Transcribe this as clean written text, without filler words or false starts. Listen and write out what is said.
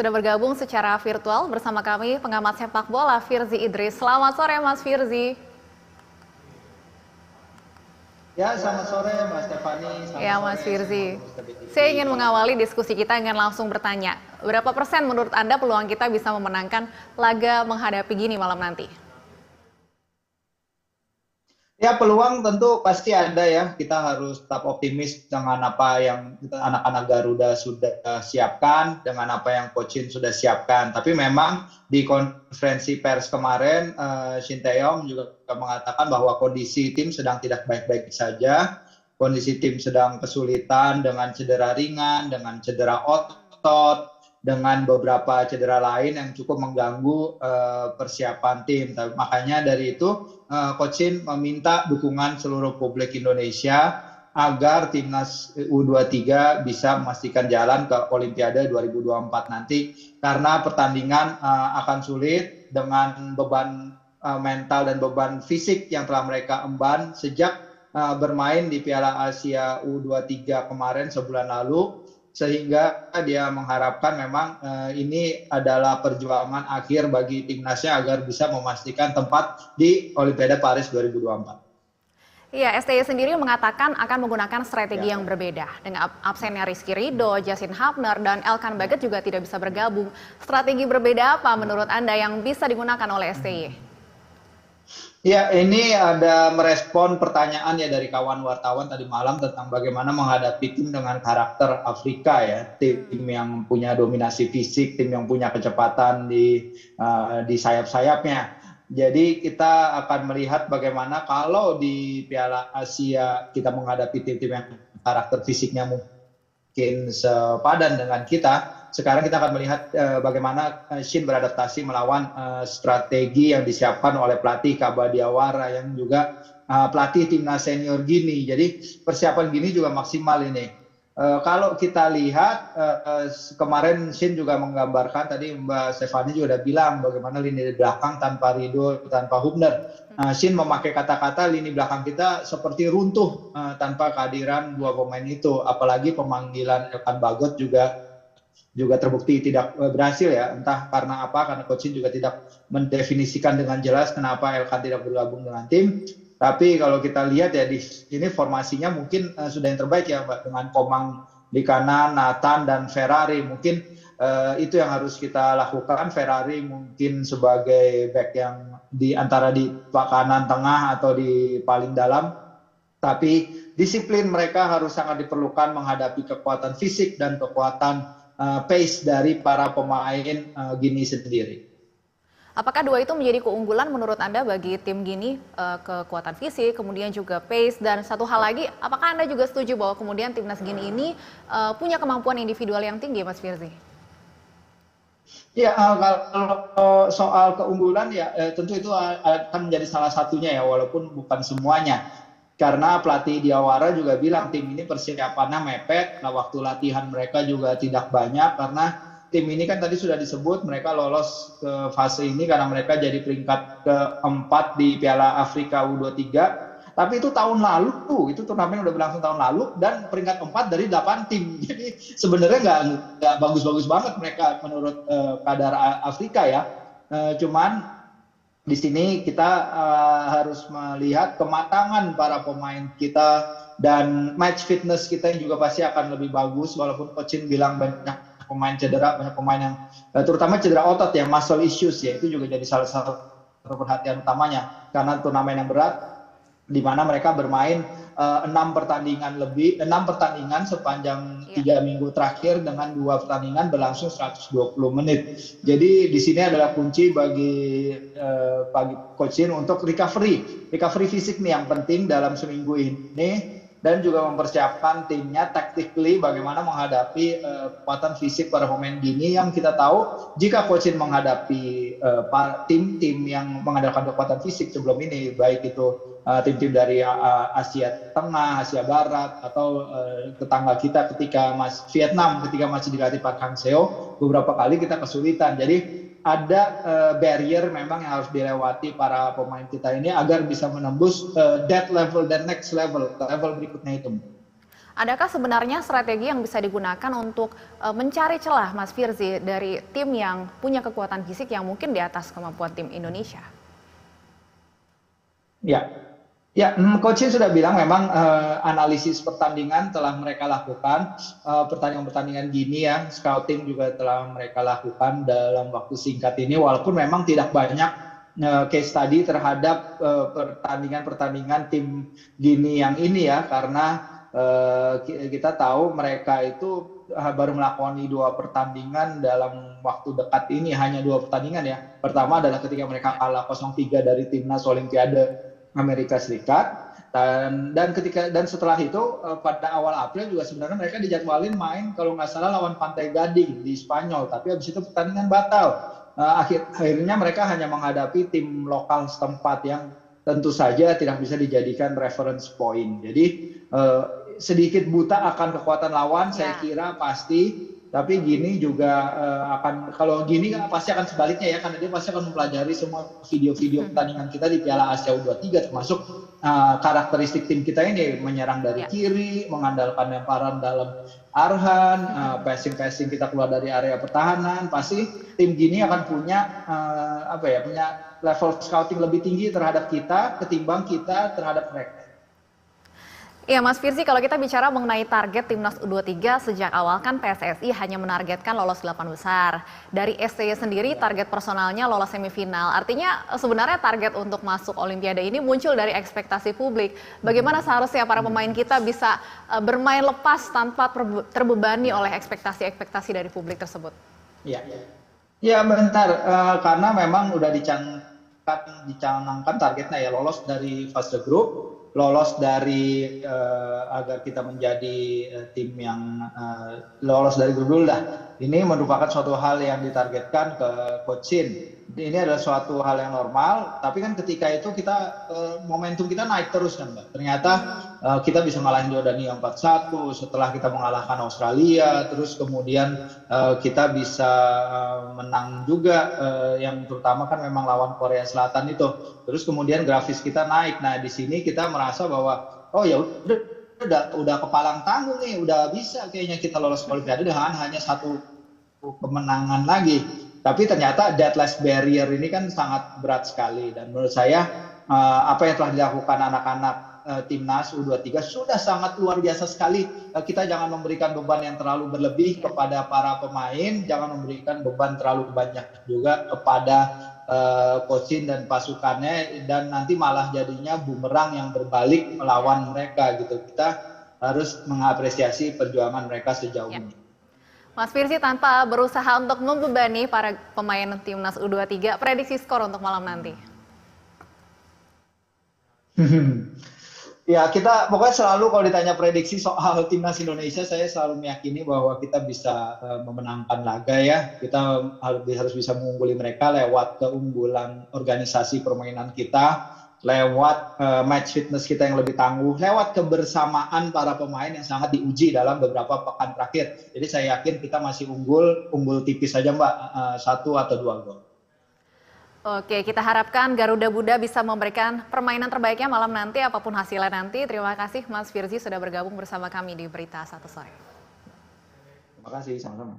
Sudah bergabung secara virtual bersama kami pengamat sepak bola Firzi Idris. Selamat sore Mas Firzi. Ya, selamat sore Mas Stefani. Ya Mas Firzi, saya ingin mengawali diskusi kita dengan langsung bertanya. Berapa persen menurut Anda peluang kita bisa memenangkan laga menghadapi Gini malam nanti? Ya, peluang tentu pasti ada ya. Kita harus tetap optimis dengan apa yang anak-anak Garuda sudah siapkan, dengan apa yang Coach Shin sudah siapkan. Tapi memang di konferensi pers kemarin, Shin Tae-yong juga mengatakan bahwa kondisi tim sedang tidak baik-baik saja. Kondisi tim sedang kesulitan dengan cedera ringan, dengan cedera otot, dengan beberapa cedera lain yang cukup mengganggu persiapan tim. Makanya dari itu Coach Shin meminta dukungan seluruh publik Indonesia agar timnas U23 bisa memastikan jalan ke Olimpiade 2024 nanti, karena pertandingan akan sulit dengan beban mental dan beban fisik yang telah mereka emban sejak bermain di Piala Asia U23 kemarin sebulan lalu, sehingga dia mengharapkan memang ini adalah perjuangan akhir bagi timnasnya agar bisa memastikan tempat di Olimpiade Paris 2024. Iya, STY sendiri mengatakan akan menggunakan strategi yang berbeda. Dengan absennya Rizky Ridho, Justin Hubner, dan Elkan Baggett juga tidak bisa bergabung. Strategi berbeda apa menurut Anda yang bisa digunakan oleh STY? Ya, ini ada merespon pertanyaan ya dari kawan wartawan tadi malam tentang bagaimana menghadapi tim dengan karakter Afrika ya, tim yang punya dominasi fisik, tim yang punya kecepatan di sayap-sayapnya. Jadi kita akan melihat bagaimana kalau di Piala Asia kita menghadapi tim-tim yang karakter fisiknya mungkin sepadan dengan kita. Sekarang kita akan melihat bagaimana Shin beradaptasi melawan strategi yang disiapkan oleh pelatih Kaba Diawara yang juga pelatih timnas senior Gini. Jadi persiapan Gini juga maksimal ini. Kalau kita lihat kemarin Shin juga menggambarkan, tadi Mbak Stefani juga sudah bilang bagaimana lini belakang tanpa Ridho, tanpa Hubner. Shin memakai kata-kata lini belakang kita seperti runtuh tanpa kehadiran dua pemain itu. Apalagi pemanggilan Elkan Baggett juga terbukti tidak berhasil ya, entah karena apa, karena Coach Shin juga tidak mendefinisikan dengan jelas kenapa Elkan tidak bergabung dengan tim. Tapi kalau kita lihat ya di sini formasinya mungkin sudah yang terbaik ya Mbak, dengan Komang di kanan, Nathan dan Ferrari. Mungkin itu yang harus kita lakukan. Ferrari mungkin sebagai back yang di antara di kanan tengah atau di paling dalam. Tapi disiplin mereka harus sangat diperlukan menghadapi kekuatan fisik dan kekuatan pace dari para pemain Gini sendiri. Apakah dua itu menjadi keunggulan menurut Anda bagi tim Gini, kekuatan fisik, kemudian juga pace, dan satu hal lagi, apakah Anda juga setuju bahwa kemudian timnas Gini ini punya kemampuan individual yang tinggi, Mas Firzi? Ya, kalau soal keunggulan ya tentu itu akan menjadi salah satunya ya, walaupun bukan semuanya. Karena pelatih Diawara juga bilang tim ini persiapannya mepet, nah waktu latihan mereka juga tidak banyak, karena tim ini kan tadi sudah disebut mereka lolos ke fase ini karena mereka jadi peringkat keempat di Piala Afrika U23. Tapi itu tahun lalu, itu turnamen udah berlangsung tahun lalu, dan peringkat 4 dari 8 tim. Jadi sebenarnya nggak bagus-bagus banget mereka menurut kadar Afrika ya. Cuman di sini kita harus melihat kematangan para pemain kita dan match fitness kita yang juga pasti akan lebih bagus, walaupun Coach Shin bilang banyak pemain cedera, banyak pemain yang terutama cedera otot ya, muscle issues ya, itu juga jadi salah satu perhatian utamanya karena turnamen yang berat di mana mereka bermain 6 pertandingan sepanjang 3 minggu terakhir dengan 2 pertandingan berlangsung 120 menit. Jadi di sini adalah kunci bagi Coach Shin untuk recovery fisik nih yang penting dalam seminggu ini, dan juga mempersiapkan timnya tactically bagaimana menghadapi kekuatan fisik para pemain Gini yang kita tahu jika Coach Shin menghadapi tim-tim yang mengandalkan kekuatan fisik sebelum ini, baik itu tim-tim dari Asia Tengah, Asia Barat, atau tetangga kita ketika Vietnam ketika masih dilatih Park Hang-seo, beberapa kali kita kesulitan. Jadi ada barrier memang yang harus dilewati para pemain kita ini agar bisa menembus that level dan next level berikutnya itu. Adakah sebenarnya strategi yang bisa digunakan untuk mencari celah, Mas Firzi, dari tim yang punya kekuatan fisik yang mungkin di atas kemampuan tim Indonesia? Ya, ya, Coach Shin sudah bilang memang analisis pertandingan telah mereka lakukan, pertandingan-pertandingan gini ya, scouting juga telah mereka lakukan dalam waktu singkat ini, walaupun memang tidak banyak case study terhadap pertandingan-pertandingan tim gini yang ini ya, karena kita tahu mereka itu baru melakoni 2 pertandingan dalam waktu dekat ini, hanya 2 pertandingan ya. Pertama adalah ketika mereka kalah 0-3 dari timnas Olimpiade Amerika Serikat, dan setelah itu pada awal April juga sebenarnya mereka dijadwalin main kalau nggak salah lawan Pantai Gading di Spanyol, tapi habis itu pertandingan batal. Akhirnya mereka hanya menghadapi tim lokal setempat yang tentu saja tidak bisa dijadikan reference point. Jadi sedikit buta akan kekuatan lawan, saya kira pasti. Tapi gini juga kalau gini pasti akan sebaliknya ya, karena dia pasti akan mempelajari semua video-video pertandingan kita di Piala Asia U23, termasuk karakteristik tim kita ini, menyerang dari kiri, mengandalkan lemparan dalam arhan, passing kita keluar dari area pertahanan. Pasti tim gini akan punya punya level scouting lebih tinggi terhadap kita ketimbang kita terhadap mereka. Iya Mas Firzi, kalau kita bicara mengenai target Timnas U23 sejak awal kan PSSI hanya menargetkan lolos 8 besar. Dari STY sendiri target personalnya lolos semifinal. Artinya sebenarnya target untuk masuk Olimpiade ini muncul dari ekspektasi publik. Bagaimana seharusnya para pemain kita bisa bermain lepas tanpa terbebani oleh ekspektasi-ekspektasi dari publik tersebut? Iya, ya bentar, karena memang udah dicanangkan targetnya ya, lolos dari fase grup, lolos dari agar kita menjadi tim yang lolos dari grup dulu dah. Ini merupakan suatu hal yang ditargetkan ke Coach Shin. Ini adalah suatu hal yang normal, tapi kan ketika itu kita momentum kita naik terus kan Mbak. Ternyata kita bisa ngalahin Jordania 4-1 setelah kita mengalahkan Australia, terus kemudian kita bisa menang juga yang terutama kan memang lawan Korea Selatan itu. Terus kemudian grafis kita naik. Nah, di sini kita merasa bahwa oh ya udah kepalang tanggung nih, udah bisa kayaknya kita lolos Olimpiade dengan hanya 1 kemenangan lagi. Tapi ternyata deathless barrier ini kan sangat berat sekali, dan menurut saya apa yang telah dilakukan anak-anak timnas U23 sudah sangat luar biasa sekali. Kita jangan memberikan beban yang terlalu berlebih kepada para pemain, jangan memberikan beban terlalu banyak juga kepada Coach Shin dan pasukannya, dan nanti malah jadinya bumerang yang berbalik melawan mereka gitu. Kita harus mengapresiasi perjuangan mereka sejauh ini. Mas Firzi, tanpa berusaha untuk membebani para pemain timnas U23, prediksi skor untuk malam nanti? Ya, kita pokoknya selalu kalau ditanya prediksi soal timnas Indonesia, saya selalu meyakini bahwa kita bisa memenangkan laga ya. Kita harus bisa mengungguli mereka lewat keunggulan organisasi permainan kita, lewat match fitness kita yang lebih tangguh, lewat kebersamaan para pemain yang sangat diuji dalam beberapa pekan terakhir. Jadi saya yakin kita masih unggul tipis saja Mbak, 1 atau 2 gol. Oke, kita harapkan Garuda Muda bisa memberikan permainan terbaiknya malam nanti, apapun hasilnya nanti. Terima kasih Mas Firzi sudah bergabung bersama kami di Berita Satu Sore. Terima kasih, sama-sama.